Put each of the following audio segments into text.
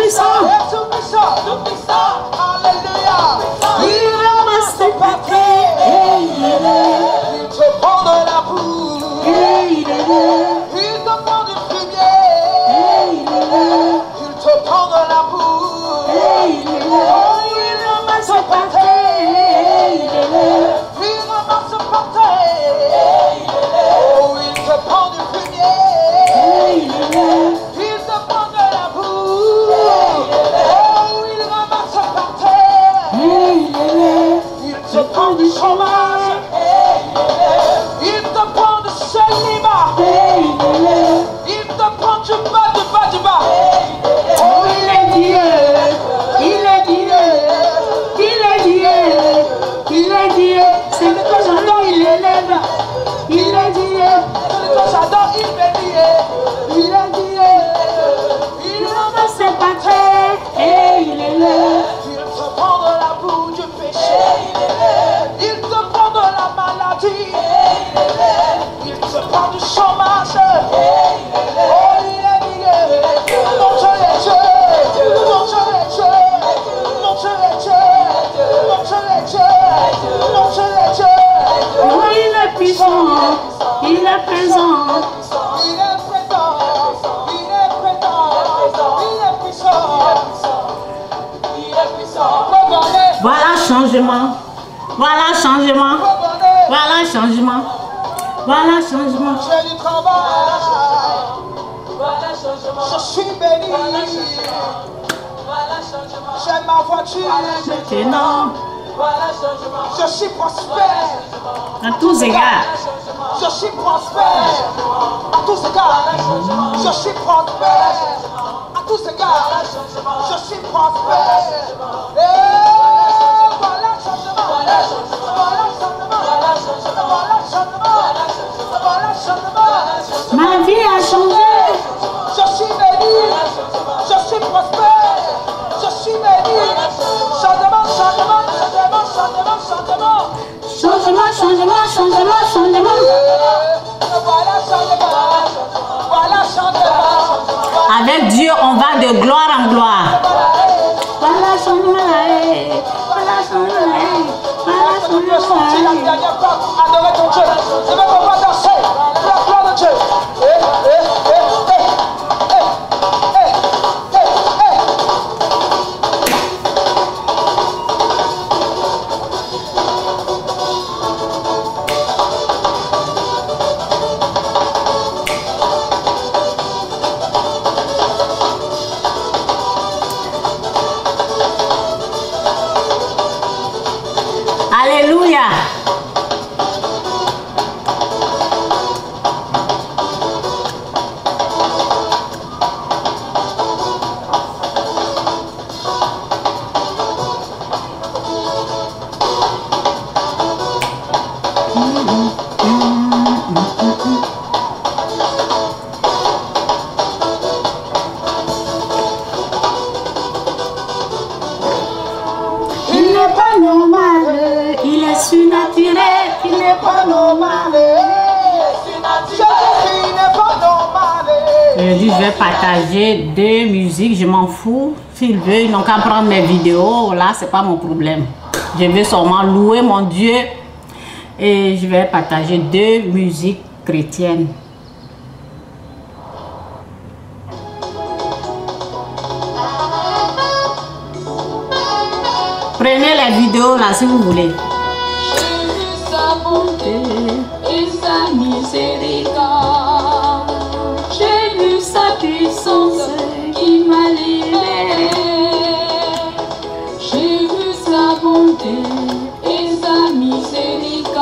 puissant. Alléluia. Il ramasse tes paquets. Il te prend de la boue. Il te prend du fumier. Il te prend de la boue. Il ramasse tes paquets. Il ramasse par terre. Oh, il te prend du fumier. Il te prend de la boue. Oh, il ramasse par terre. Il te prend du chômage. Il te prend du célibat. Il te prend du bas, du bas, du bas. Oh, il est Dieu. Il est Dieu. Il est Dieu. Il est Dieu. C'est le que j'adore, il élève. Il est Dieu. Celui que j'adore, il bénit. Il est Dieu. Il ramasse C'est pas très. Et il élève. Il te prend de la boue du péché. Il te prend de la maladie. Il te prend du chômage. Oh, il est Dieu. Mon Dieu est Dieu. Mon Dieu est Dieu. Mon Dieu est Dieu. Mon Dieu est Dieu. Mon Dieu est Dieu. Oh, il est puissant. Il est présent. Il est présent. Il est présent. Il est puissant. Il est puissant. Regardez. Voilà changement. Voilà changement. Regardez. Voilà changement. Voilà changement. J'ai du travail. Je suis béni. J'ai ma voiture. C'est non. Je suis prospère. À tous égards. Je suis prospère. À tous égards. Je suis prospère. À tous égards. Je suis prospère. Et voilà le changement. Voilà le changement. Voilà le changement. Voilà le changement. Ma vie a changé. Je suis béni. Je suis prospère. Je suis béni. Changement, changement, changement, changement, changement. Changement, changement, changement, changement. Voilà changement. Voilà changement. Avec Dieu, on va de gloire en gloire. Voilà changement. Voilà changement. Voilà Je veux sortir la changement. dernière fois pour adorer ton Dieu. Je veux qu'on va danser pour la gloire de Dieu. Alléluia. Il n'est pas normal. Il est surnaturel. Il n'est pas normal. Jésus-Christ n'est pas normal. Je dis, je vais partager deux musiques, je m'en fous. S'ils veulent, ils n'ont qu'à prendre mes vidéos. Là, c'est pas mon problème. Je veux seulement louer mon Dieu. Et je vais partager deux musiques chrétiennes. Prenez les vidéos là si vous voulez. J'ai vu sa bonté et sa miséricorde. J'ai vu sa puissance qui m'a libéré. J'ai vu sa bonté et sa miséricorde.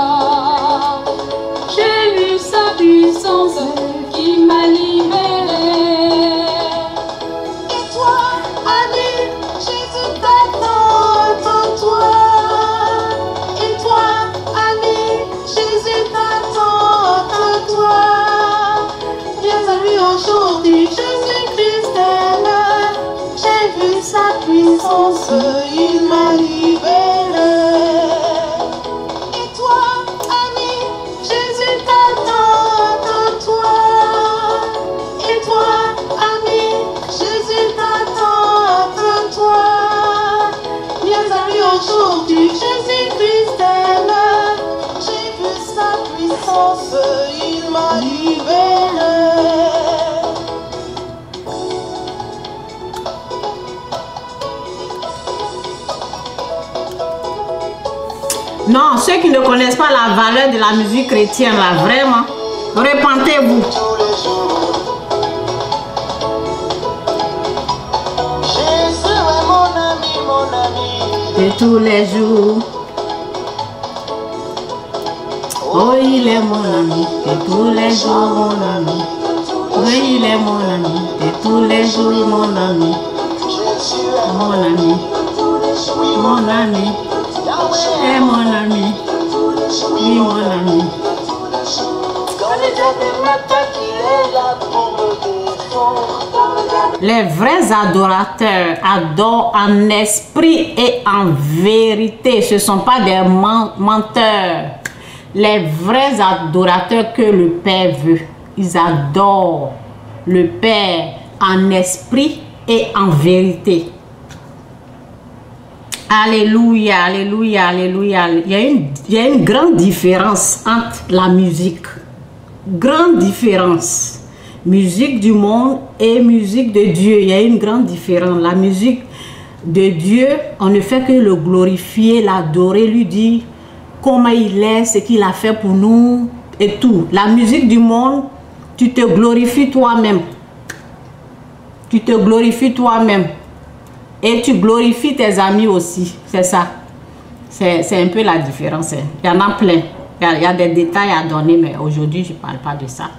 J'ai vu sa puissance qui m'a libéré. Et toi, ami, Jésus t'attend en toi. Et toi, ami, Jésus t'attend en toi. Viens à lui aujourd'hui, Jésus-Christ est là. J'ai vu sa puissance, il m'a libéré. Et toi, ami, Jésus t'attend en toi. Et toi, ami, Jésus t'attend puissance, il m'a libéré. Non, ceux qui ne connaissent pas la valeur de la musique chrétienne, là, vraiment, repentez-vous. Tous les jours. Jésus est mon ami, mon ami. De tous les jours. Oh, il est mon ami, de tous les jours, mon ami. Oui, il est mon ami, de tous les jours, mon ami. Jésus est Mon ami, mon ami, est mon ami. Oui, mon ami. Quand le diable m'attaque, il est là pour me défendre. Les vrais adorateurs adorent en esprit et en vérité. Ce ne sont pas des menteurs. Les vrais adorateurs que le Père veut, ils adorent le Père en esprit et en vérité. Alléluia, alléluia, alléluia. Il y a une grande différence entre la musique. Grande différence. Musique du monde et musique de Dieu. Il y a une grande différence. La musique de Dieu, on ne fait que le glorifier, l'adorer, lui dire comment il est, ce qu'il a fait pour nous et tout. La musique du monde, tu te glorifies toi-même. Tu te glorifies toi-même. Et tu glorifies tes amis aussi. C'est ça. C'est un peu la différence. Il y en a plein. Il y a des détails à donner, mais aujourd'hui, je ne parle pas de ça.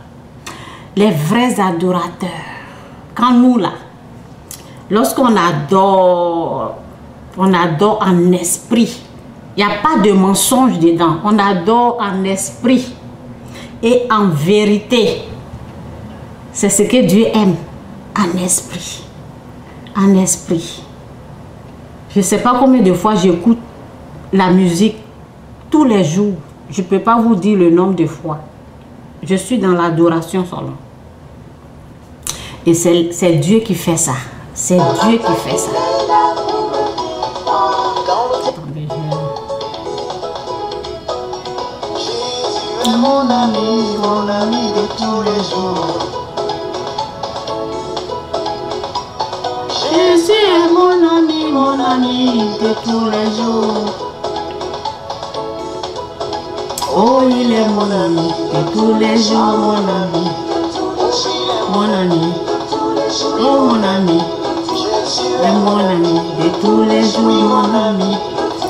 Les vrais adorateurs. Quand nous, là, lorsqu'on adore en esprit. Il n'y a pas de mensonge dedans. On adore en esprit et en vérité. C'est ce que Dieu aime. En esprit. En esprit. Je ne sais pas combien de fois j'écoute la musique tous les jours. Je ne peux pas vous dire le nombre de fois. Je suis dans l'adoration seulement. Et c'est Dieu qui fait ça. C'est Dieu qui fait ça. Mon ami de tous les jours. Jésus est mon ami de tous les jours. Oh, il est mon ami de tous les jours, mon ami. Mon ami. Oh, mon ami. Est mon ami de tous les jours, mon ami.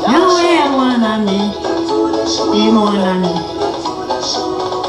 Yahweh est mon ami. Oui, mon ami.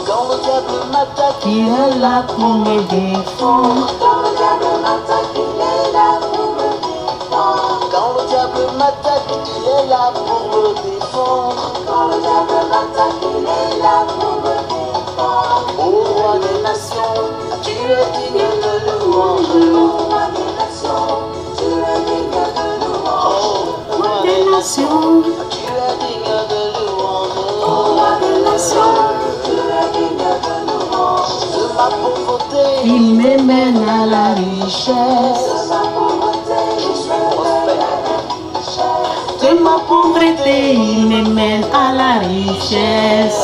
Quand le diable m'attaque, Il est là pour me défendre. quand le diable m'attaque, il est là pour me défendre. Quand le diable m'attaque, il est là pour me défendre. Quand le diable m'attaque, il est là pour me défendre. Ô roi des nations, tu es digne de louange. Ô roi des nations, tu es digne de louange. Ô roi des nations, tu es digne de louange. Ô roi des nations, tu es digne de louange. De ma pauvreté, Il me mène à la richesse. de ma pauvreté, je suis prospère. De ma pauvreté, il me mène à la richesse.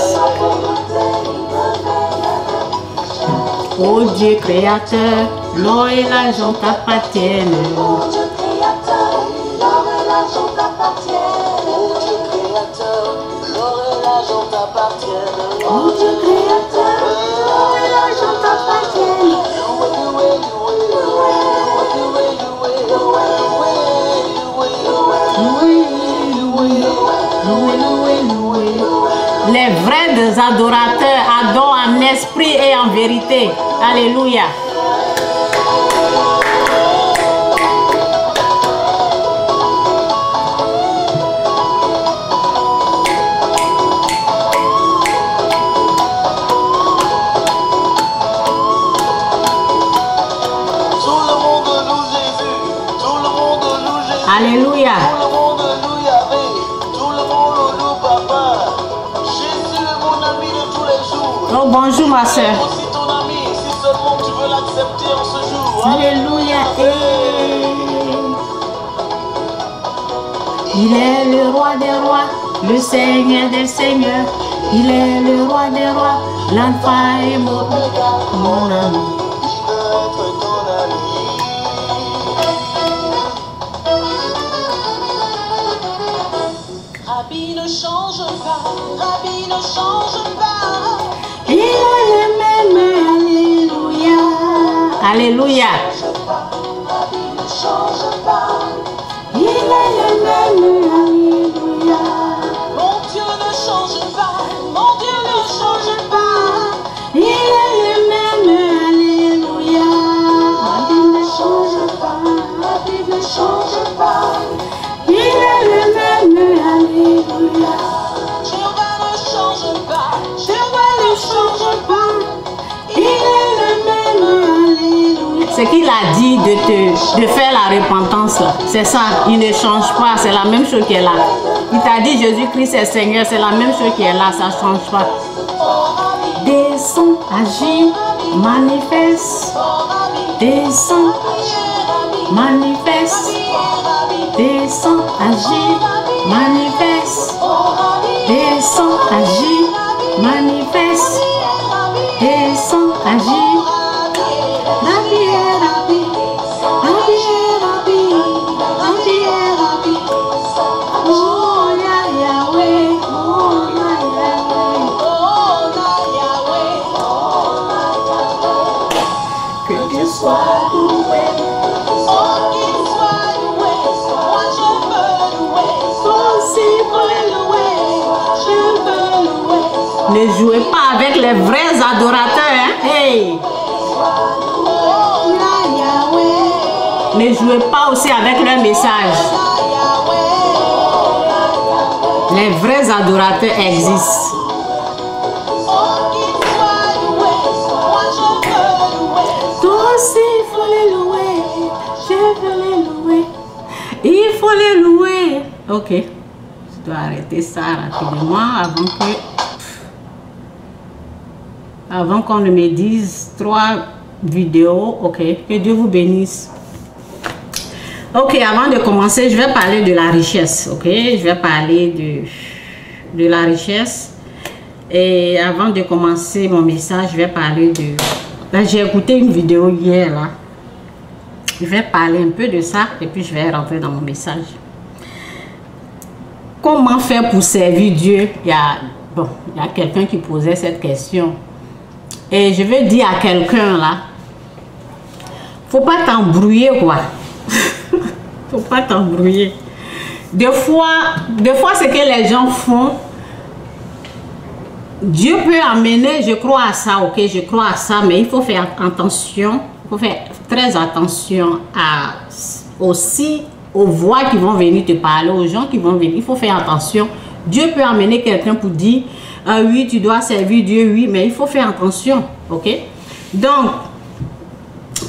Ô Dieu créateur, l'or et l'argent t'appartiennent. Ô Dieu créateur, l'or et l'argent t'appartiennent. Ô Dieu créateur, l'or et l'argent t'appartiennent. Ô Dieu créateur, l'or et l'argent t'appartiennent. Loué, loué, loué, loué, loué. Les vrais adorateurs adorent en esprit et en vérité. Alléluia. Alléluia. Tout le monde loue Yahvé, tout le monde loue Papa. Jésus est mon ami de tous les jours. Oh, bonjour ma soeur. Aussi ton ami, si seulement tu veux l'accepter en ce jour. Alléluia. Il est le roi des rois. le Seigneur des seigneurs. Il est le roi des rois, l'alpha et mon ami. Rabbi ne change pas, Rabbi ne change pas. Il est le même, alléluia. Alléluia. Rabbi ne change pas. Il est le même, alléluia. Mon Dieu ne change pas, mon Dieu ne change pas. Il est le même, alléluia. Rabbi ne change pas, Rabbi ne change pas. Il est le même, alléluia. Jéhovah ne change pas, Jéhovah ne change pas. Il est le même, alléluia. C'est qu'il a dit de faire la repentance là. C'est ça, il ne change pas, c'est la même chose qui est là. Il t'a dit Jésus-Christ est Seigneur, c'est la même chose qui est là, ça ne change pas. Descends, agis, manifeste. Descends, manifeste. Descends, agis, manifeste. Descends, agis, manifeste. Descends, agis. Rabbi, Rabbi, Rabbi, Rabbi, Rabbi, Rabbi. Oh, ya Yahweh, oh, ya Yahweh. Que Dieu soit loué. Ne jouez pas avec les vrais adorateurs, hein? Hey! Ne jouez pas aussi avec leur message. Les vrais adorateurs existent. Toi aussi, il faut les louer. Je veux les louer. Il faut les louer. Ok. Je dois arrêter ça rapidement avant qu'on ne me dise 3 vidéos. Ok. Que Dieu vous bénisse. Ok, avant de commencer, je vais parler de la richesse. Ok, je vais parler de la richesse. Et avant de commencer mon message, je vais parler de... Là, j'ai écouté une vidéo hier là. Je vais parler un peu de ça et puis je vais rentrer dans mon message. Comment faire pour servir Dieu? Il y a quelqu'un qui posait cette question. Et je vais dire à quelqu'un là, faut pas t'embrouiller quoi. Faut pas t'embrouiller. Des fois, ce que les gens font, Dieu peut amener, je crois à ça, ok, je crois à ça, mais il faut faire attention, il faut faire très attention aussi aux voix qui vont venir te parler, aux gens qui vont venir, il faut faire attention. Dieu peut amener quelqu'un pour dire, oui, tu dois servir Dieu, oui, mais il faut faire attention, ok. Donc,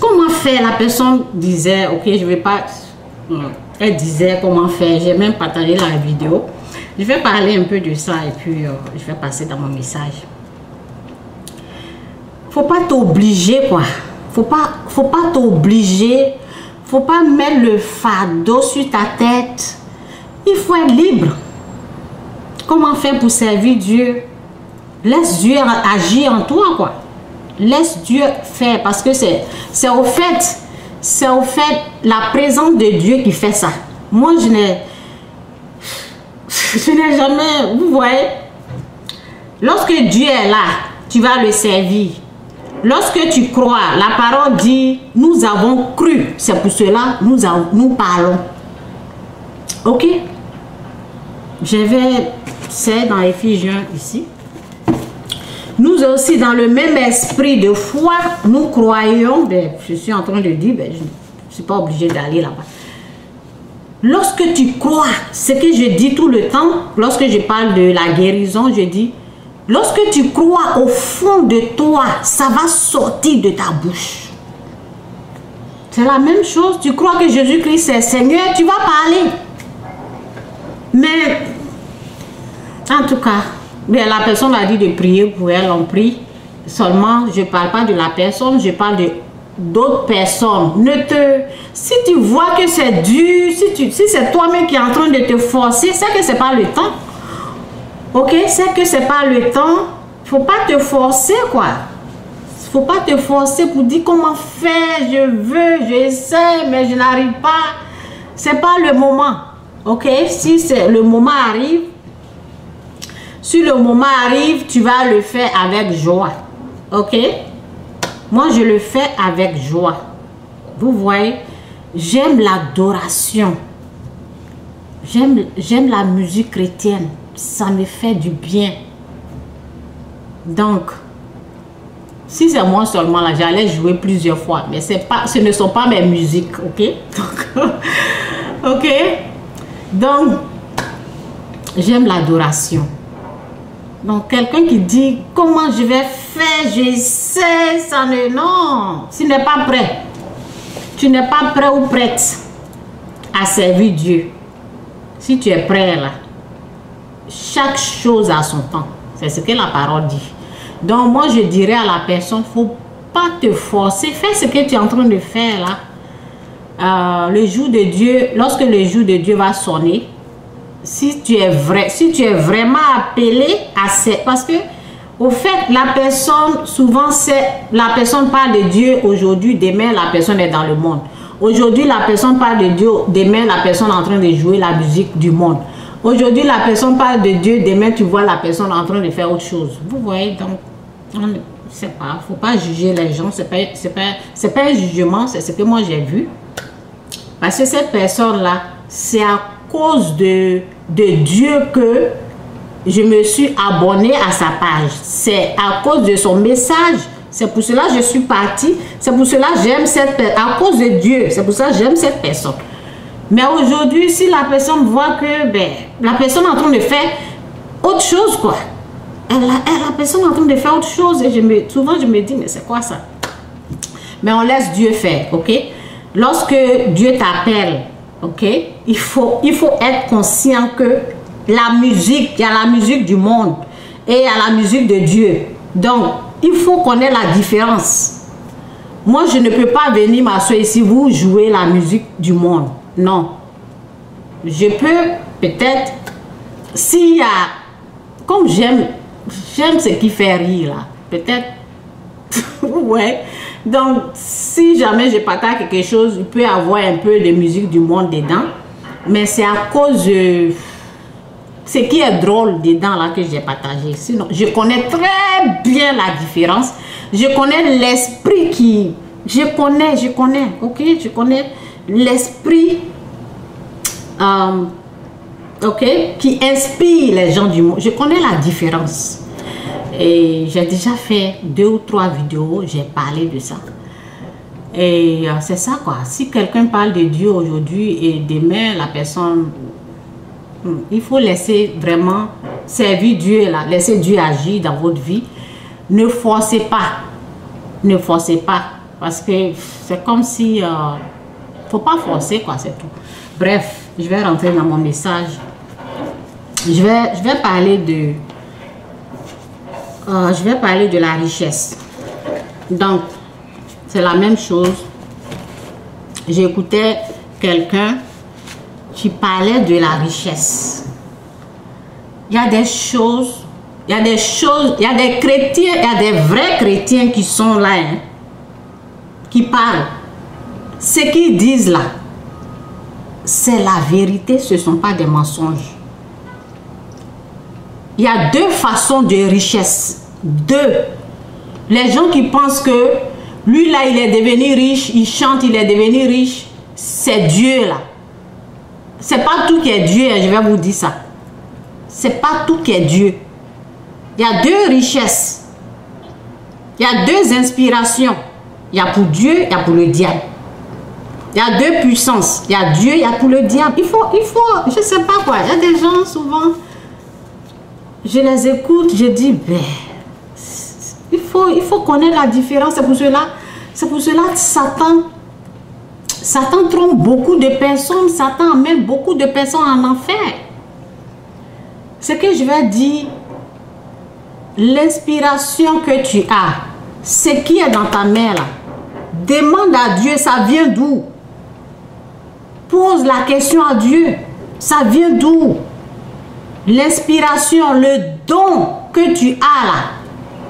comment faire? La personne disait, ok, je vais pas... Elle disait comment faire, j'ai même partagé la vidéo. Je vais parler un peu de ça et puis je vais passer dans mon message. Faut pas t'obliger quoi. Faut pas t'obliger. Faut pas mettre le fardeau sur ta tête. Il faut être libre. Comment faire pour servir Dieu? Laisse Dieu agir en toi quoi. Laisse Dieu faire parce que c'est au fait la présence de Dieu qui fait ça. Moi, je n'ai jamais... Vous voyez, lorsque Dieu est là, tu vas le servir. Lorsque tu crois, la parole dit, nous avons cru. C'est pour cela nous parlons. Ok? C'est dans Éphésiens ici. Nous aussi, dans le même esprit de foi, nous croyons, je suis en train de dire, je ne suis pas obligé d'aller là-bas. Lorsque tu crois, ce que je dis tout le temps, lorsque je parle de la guérison, je dis, lorsque tu crois au fond de toi, ça va sortir de ta bouche. C'est la même chose, tu crois que Jésus-Christ est Seigneur, tu vas parler. Mais, en tout cas, la personne a dit de prier pour elle, on prie. Seulement, je ne parle pas de la personne, je parle d'autres personnes. Si tu vois que c'est dur, si c'est toi-même qui es en train de te forcer, c'est que ce n'est pas le temps. Ok, c'est que c'est pas le temps. Faut pas te forcer, quoi. Faut pas te forcer pour dire comment faire, je veux, j'essaie, mais je n'arrive pas. C'est pas le moment. Ok, si le moment arrive, si le moment arrive, tu vas le faire avec joie. Ok, moi je le fais avec joie. Vous voyez, j'aime l'adoration. J'aime la musique chrétienne. Ça me fait du bien. Donc, si c'est moi seulement là, j'allais jouer plusieurs fois. Mais ce ne sont pas mes musiques. Ok, ok. Donc, j'aime l'adoration. Donc, quelqu'un qui dit comment je vais faire, j'essaie, ça ne... Non, tu n'es pas prêt. Tu n'es pas prêt ou prête à servir Dieu. Si tu es prêt là, chaque chose a son temps. C'est ce que la parole dit. Donc, moi, je dirais à la personne, il ne faut pas te forcer. Fais ce que tu es en train de faire là. Le jour de Dieu, lorsque le jour de Dieu va sonner, si tu es vraiment appelé à cette... Parce que, au fait, la personne, souvent, la personne parle de Dieu aujourd'hui, demain, la personne est dans le monde. Aujourd'hui, la personne parle de Dieu, demain, la personne est en train de jouer la musique du monde. Aujourd'hui, la personne parle de Dieu, demain, tu vois la personne en train de faire autre chose. Vous voyez, donc, il ne faut pas juger les gens, c'est pas un jugement, c'est ce que moi j'ai vu. Parce que cette personne-là, c'est à cause de Dieu que je me suis abonné à sa page. C'est à cause de son message. C'est pour cela que je suis partie. C'est pour cela que j'aime cette personne. À cause de Dieu, c'est pour ça que j'aime cette personne. Mais aujourd'hui, si la personne voit que la personne est en train de faire autre chose, quoi. La personne est en train de faire autre chose. Et souvent, je me dis, mais c'est quoi ça? Mais on laisse Dieu faire, ok? Lorsque Dieu t'appelle, ok? Il faut être conscient que la musique, il y a la musique du monde et il y a la musique de Dieu. Donc, il faut connaître la différence. Moi, je ne peux pas venir m'asseoir ici, vous jouez la musique du monde. Non. Je peux peut-être, s'il y a, comme j'aime ce qui fait rire là, peut-être, ouais. Donc, si jamais je partage quelque chose, il peut y avoir un peu de musique du monde dedans. Mais c'est à cause de ce qui est drôle dedans là que j'ai partagé. Sinon, je connais très bien la différence. Je connais l'esprit qui... Je connais, ok? Je connais l'esprit ok, qui inspire les gens du monde. Je connais la différence. Et j'ai déjà fait 2 ou 3 vidéos, j'ai parlé de ça. Et c'est ça quoi. Si quelqu'un parle de Dieu aujourd'hui et demain, la personne... Il faut laisser vraiment servir Dieu là. Laisser Dieu agir dans votre vie. Ne forcez pas. Ne forcez pas. Parce que c'est comme si... faut pas forcer quoi, c'est tout. Bref, je vais rentrer dans mon message. Je vais parler de... je vais parler de la richesse. Donc, c'est la même chose. J'écoutais quelqu'un qui parlait de la richesse. Il y a des choses, il y a des chrétiens, il y a des vrais chrétiens qui sont là, hein, qui parlent. Ce qu'ils disent là, c'est la vérité, ce ne sont pas des mensonges. Il y a 2 façons de richesse. 2. Les gens qui pensent que lui là, il est devenu riche, il chante, il est devenu riche, c'est Dieu là. C'est pas tout qui est Dieu, je vais vous dire ça. C'est pas tout qui est Dieu. Il y a 2 richesses. Il y a 2 inspirations. Il y a pour Dieu, il y a pour le diable. Il y a 2 puissances. Il y a Dieu, il y a pour le diable. Il faut, je sais pas quoi. Il y a des gens souvent, je les écoute, je dis, ben, il faut connaître la différence. C'est pour cela que Satan trompe beaucoup de personnes. Satan amène beaucoup de personnes en enfer. Ce que je vais dire, l'inspiration que tu as, ce qui est dans ta main là, demande à Dieu, ça vient d'où? Pose la question à Dieu, ça vient d'où? L'inspiration, le don que tu as là,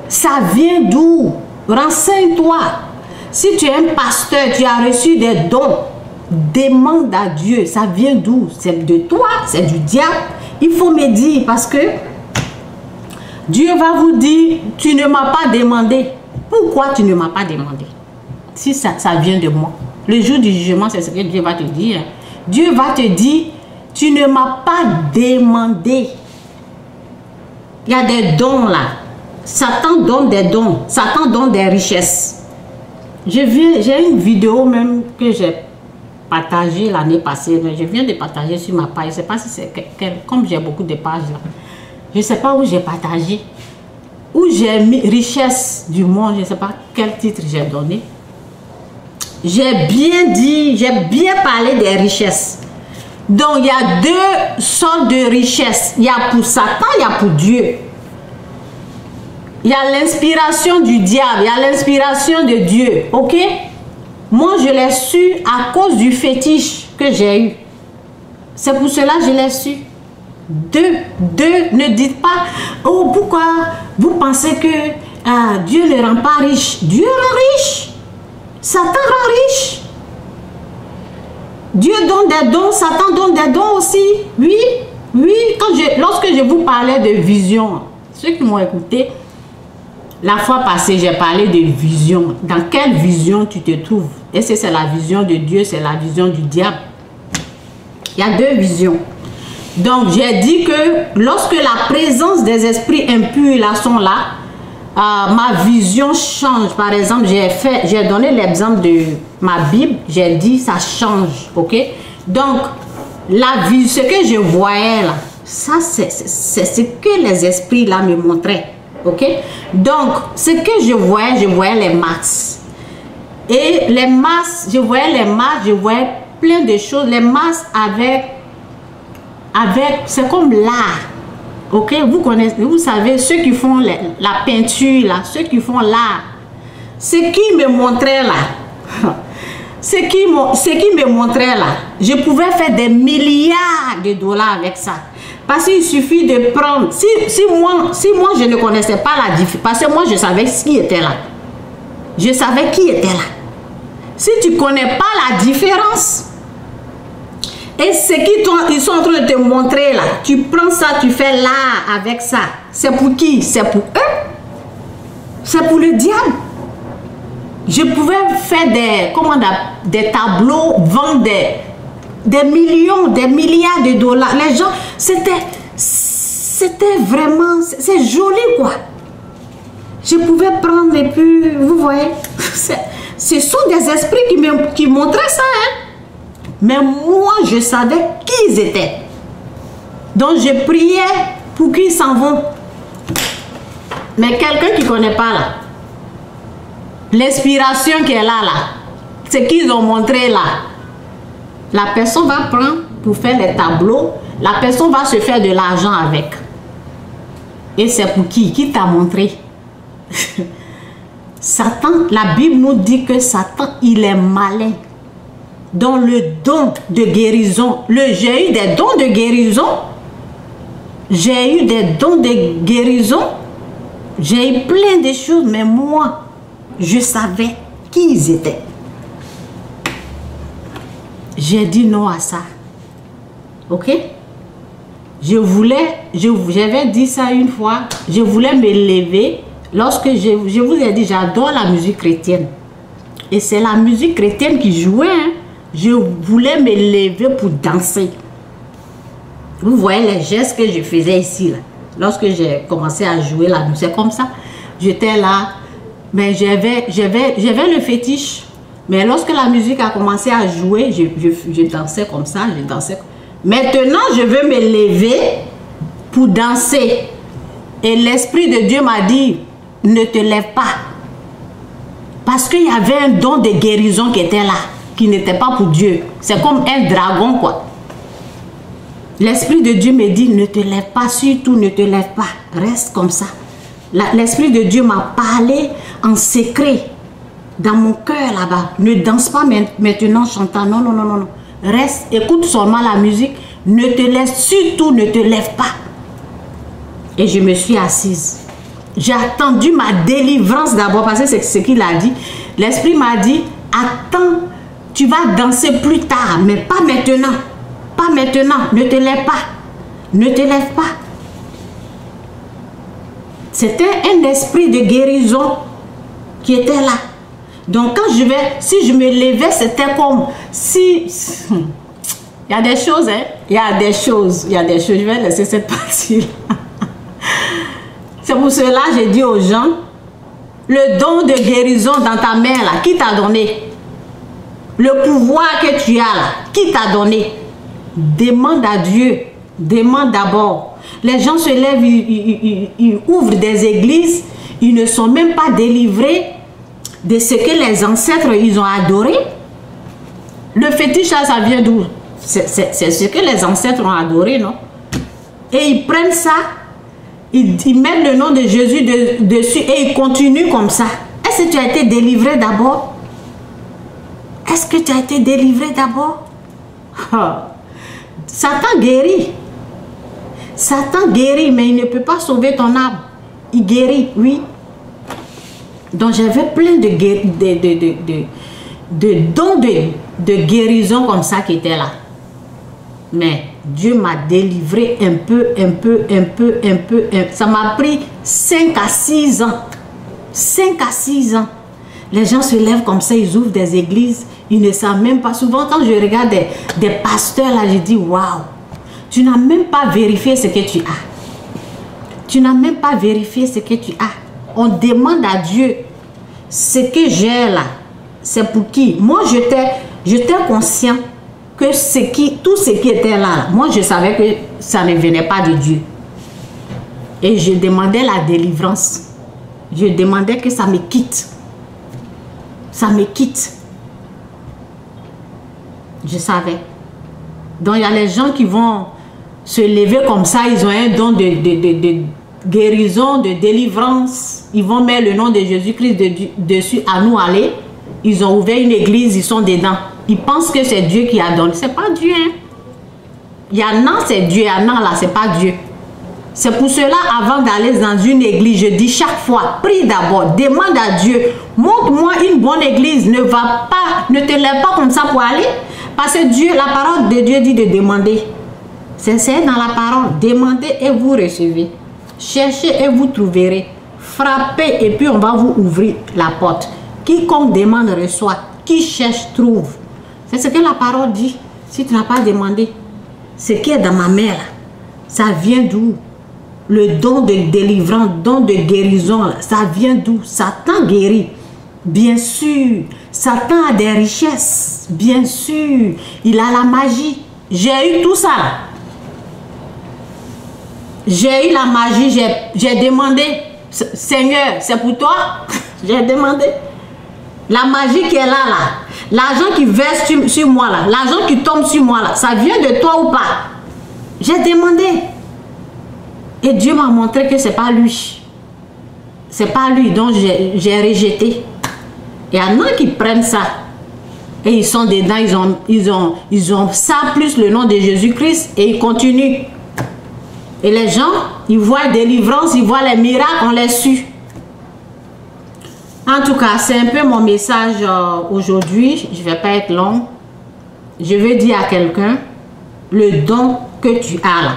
ça vient d'où? Renseigne-toi. Si tu es un pasteur, tu as reçu des dons, demande à Dieu, ça vient d'où? C'est de toi, c'est du diable. Il faut me dire parce que Dieu va vous dire, tu ne m'as pas demandé. Pourquoi tu ne m'as pas demandé? Si ça vient de moi. Le jour du jugement, c'est ce que Dieu va te dire. Dieu va te dire, tu ne m'as pas demandé. Il y a des dons là. Satan donne des dons. Satan donne des richesses. J'ai une vidéo même que j'ai partagée l'année passée. Mais je viens de partager sur ma page. Je ne sais pas si c'est comme j'ai beaucoup de pages là. Je ne sais pas où j'ai partagé. Où j'ai mis richesse du monde. Je ne sais pas quel titre j'ai donné. J'ai bien dit, j'ai bien parlé des richesses. Donc, il y a deux sortes de richesses. Il y a pour Satan, il y a pour Dieu. Il y a l'inspiration du diable, il y a l'inspiration de Dieu. Ok? Moi, je l'ai su à cause du fétiche que j'ai eu. C'est pour cela que je l'ai su. Ne dites pas, oh, pourquoi vous pensez que Dieu ne rend pas riche? Dieu rend riche. Satan rend riche. Dieu donne des dons, Satan donne des dons aussi. Oui, oui. Lorsque je vous parlais de vision, ceux qui m'ont écouté, la fois passée, j'ai parlé de vision. Dans quelle vision tu te trouves? Est-ce que c'est la vision de Dieu, c'est la vision du diable? Il y a deux visions. Donc, j'ai dit que lorsque la présence des esprits impurs là sont là, ma vision change. Par exemple, j'ai donné l'exemple de ma Bible. J'ai dit ça change, ok? Donc, la vie, ce que je voyais là, ça c'est ce que les esprits là me montraient, ok? Donc, ce que je voyais les masses. Et les masses, je voyais plein de choses. Les masses avec c'est comme l'art. Ok, vous connaissez, vous savez, ceux qui font la peinture, là, ceux qui font l'art, ce qui me montrait là, ce qui me montrait là, je pouvais faire des milliards de dollars avec ça. Parce qu'il suffit de prendre, si moi je ne connaissais pas la différence, parce que moi je savais qui était là. Je savais qui était là. Si tu ne connais pas la différence, et ce qu'ils sont en train de te montrer là, tu prends ça, tu fais l'art avec ça. C'est pour qui? C'est pour eux. C'est pour le diable. Je pouvais faire des tableaux, vendre des millions, des milliards de dollars. Les gens, c'était vraiment, c'est joli quoi. Je pouvais prendre et puis, vous voyez, ce sont des esprits qui montraient ça, hein. Mais moi, je savais qui ils étaient. Donc, je priais pour qu'ils s'en vont. Mais quelqu'un qui ne connaît pas là, l'inspiration qui est là, ce qu'ils ont montré là, la personne va prendre pour faire les tableaux, la personne va se faire de l'argent avec. Et c'est pour qui? Qui t'a montré? Satan, la Bible nous dit que Satan, il est malin. Dans le don de guérison, j'ai eu des dons de guérison, j'ai eu des dons de guérison, j'ai eu plein de choses, mais moi, je savais qui ils étaient. J'ai dit non à ça. Ok? J'avais dit ça une fois, je voulais me lever, lorsque je vous ai dit, j'adore la musique chrétienne. Et c'est la musique chrétienne qui jouait, hein. Je voulais me lever pour danser. Vous voyez les gestes que je faisais ici, là. Lorsque j'ai commencé à jouer la musique, c'est comme ça. J'étais là, mais j'avais le fétiche. Mais lorsque la musique a commencé à jouer, je dansais comme ça, je dansais. Maintenant, je veux me lever pour danser. Et l'Esprit de Dieu m'a dit, ne te lève pas. Parce qu'il y avait un don de guérison qui était là, qui n'était pas pour Dieu. C'est comme un dragon, quoi. L'Esprit de Dieu me dit, ne te lève pas, surtout ne te lève pas. Reste comme ça. L'Esprit de Dieu m'a parlé en secret, dans mon cœur là-bas. Ne danse pas maintenant chantant. Non, non, non, non. Reste, écoute seulement la musique. Ne te laisse, surtout ne te lève pas. Et je me suis assise. J'ai attendu ma délivrance d'abord parce que c'est ce qu'il a dit. L'Esprit m'a dit, attends, tu vas danser plus tard, mais pas maintenant. Pas maintenant, ne te lève pas. Ne te lève pas. C'était un esprit de guérison qui était là. Donc quand si je me levais, c'était comme si... Il y a des choses, hein. Il y a des choses. Je vais laisser cette partie-là. C'est pour cela que j'ai dit aux gens, le don de guérison dans ta main, là, qui t'a donné? Le pouvoir que tu as, là, qui t'a donné? Demande à Dieu. Demande d'abord. Les gens se lèvent, ils ouvrent des églises, ils ne sont même pas délivrés de ce que les ancêtres ils ont adoré. Le fétiche là, ça vient d'où? C'est ce que les ancêtres ont adoré, non? Et ils prennent ça, ils mettent le nom de Jésus dessus et ils continuent comme ça. Est-ce que tu as été délivré d'abord? Est-ce que tu as été délivré d'abord? Satan guérit. Satan guérit, mais il ne peut pas sauver ton âme. Il guérit, oui. Donc j'avais plein de dons de guérison comme ça qui étaient là. Mais Dieu m'a délivré un peu. Ça m'a pris 5 à 6 ans. 5 à 6 ans. Les gens se lèvent comme ça, ils ouvrent des églises. Ils ne savent même pas. Souvent, quand je regarde des pasteurs, là, je dis, waouh, tu n'as même pas vérifié ce que tu as. Tu n'as même pas vérifié ce que tu as. On demande à Dieu, ce que j'ai là, c'est pour qui? Moi, j'étais conscient que tout ce qui était là, moi, je savais que ça ne venait pas de Dieu. Et je demandais la délivrance. Je demandais que ça me quitte. Ça me quitte. Je savais. Donc, il y a les gens qui vont se lever comme ça. Ils ont un don de guérison, de délivrance. Ils vont mettre le nom de Jésus-Christ dessus, à nous aller. Ils ont ouvert une église, ils sont dedans. Ils pensent que c'est Dieu qui a donné. C'est pas Dieu. Hein? Il y a non, c'est Dieu. Il y a non, là, c'est pas Dieu. C'est pour cela, avant d'aller dans une église, je dis chaque fois, prie d'abord, demande à Dieu, montre-moi une bonne église, ne te lève pas comme ça pour aller, parce que Dieu, la parole de Dieu dit de demander. C'est dans la parole, demandez et vous recevez, cherchez et vous trouverez, frappez et puis on va vous ouvrir la porte. Quiconque demande reçoit, qui cherche trouve. C'est ce que la parole dit. Si tu n'as pas demandé, ce qui est dans ma main là, ça vient d'où? Le don de délivrance, don de guérison, ça vient d'où? Satan guérit. Bien sûr. Satan a des richesses. Bien sûr. Il a la magie. J'ai eu tout ça. J'ai eu la magie. J'ai demandé. Seigneur, c'est pour toi? J'ai demandé. La magie qui est là. L'argent qui verse sur moi là. L'argent qui tombe sur moi là. Ça vient de toi ou pas? J'ai demandé. Et Dieu m'a montré que c'est pas lui. C'est pas lui, donc j'ai rejeté. Il y en a qui prennent ça. Et ils sont dedans, ils ont ça plus le nom de Jésus-Christ et ils continuent. Et les gens, ils voient la délivrance, ils voient les miracles, on les suit. En tout cas, c'est un peu mon message aujourd'hui. Je ne vais pas être long. Je veux dire à quelqu'un le don que tu as là.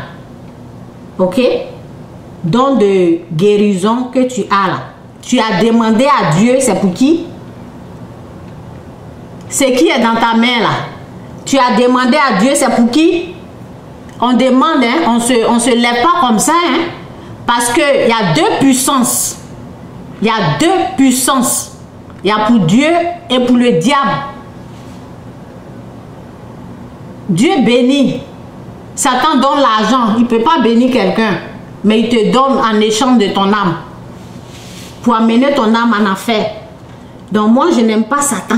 Ok? Don de guérison que tu as là. Tu as demandé à Dieu, c'est pour qui? C'est qui est dans ta main là? Tu as demandé à Dieu, c'est pour qui? On demande, hein? On se lève pas comme ça, hein? Parce qu'il y a deux puissances. Il y a deux puissances. Il y a pour Dieu et pour le diable. Dieu bénit. Satan donne l'argent. Il ne peut pas bénir quelqu'un. Mais il te donne en échange de ton âme. Pour amener ton âme en affaire. Donc moi, je n'aime pas Satan.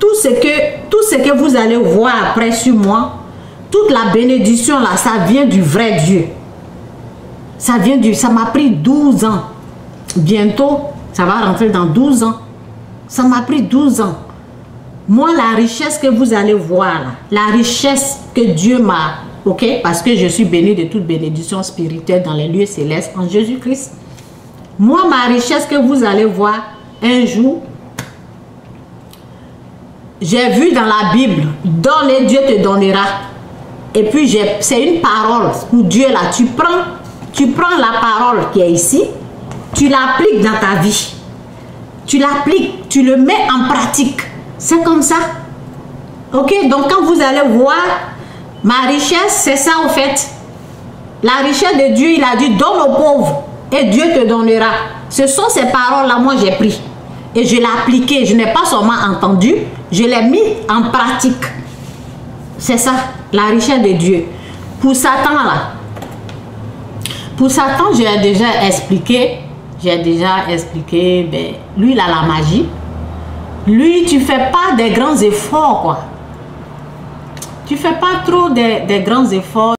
Tout ce que vous allez voir après sur moi, toute la bénédiction là, ça vient du vrai Dieu. Ça m'a pris 12 ans. Bientôt, ça va rentrer dans 12 ans. Ça m'a pris 12 ans. Moi, la richesse que vous allez voir, là, la richesse que Dieu m'a Ok? Parce que je suis bénie de toute bénédiction spirituelle dans les lieux célestes en Jésus-Christ. Moi, ma richesse que vous allez voir un jour, j'ai vu dans la Bible, donne et Dieu te donnera. Et puis, c'est une parole pour Dieu là. Tu prends la parole qui est ici, tu l'appliques dans ta vie. Tu l'appliques, tu le mets en pratique. C'est comme ça. Ok? Donc, quand vous allez voir ma richesse, c'est ça au fait. La richesse de Dieu, il a dit, donne aux pauvres et Dieu te donnera. Ce sont ces paroles-là, moi j'ai pris. Et je l'ai appliqué. Je n'ai pas seulement entendu, je l'ai mis en pratique. C'est ça, la richesse de Dieu. Pour Satan, là. Pour Satan, j'ai déjà expliqué. Ben, lui, il a la magie. Lui, tu ne fais pas des grands efforts, quoi. Tu ne fais pas trop des grands efforts.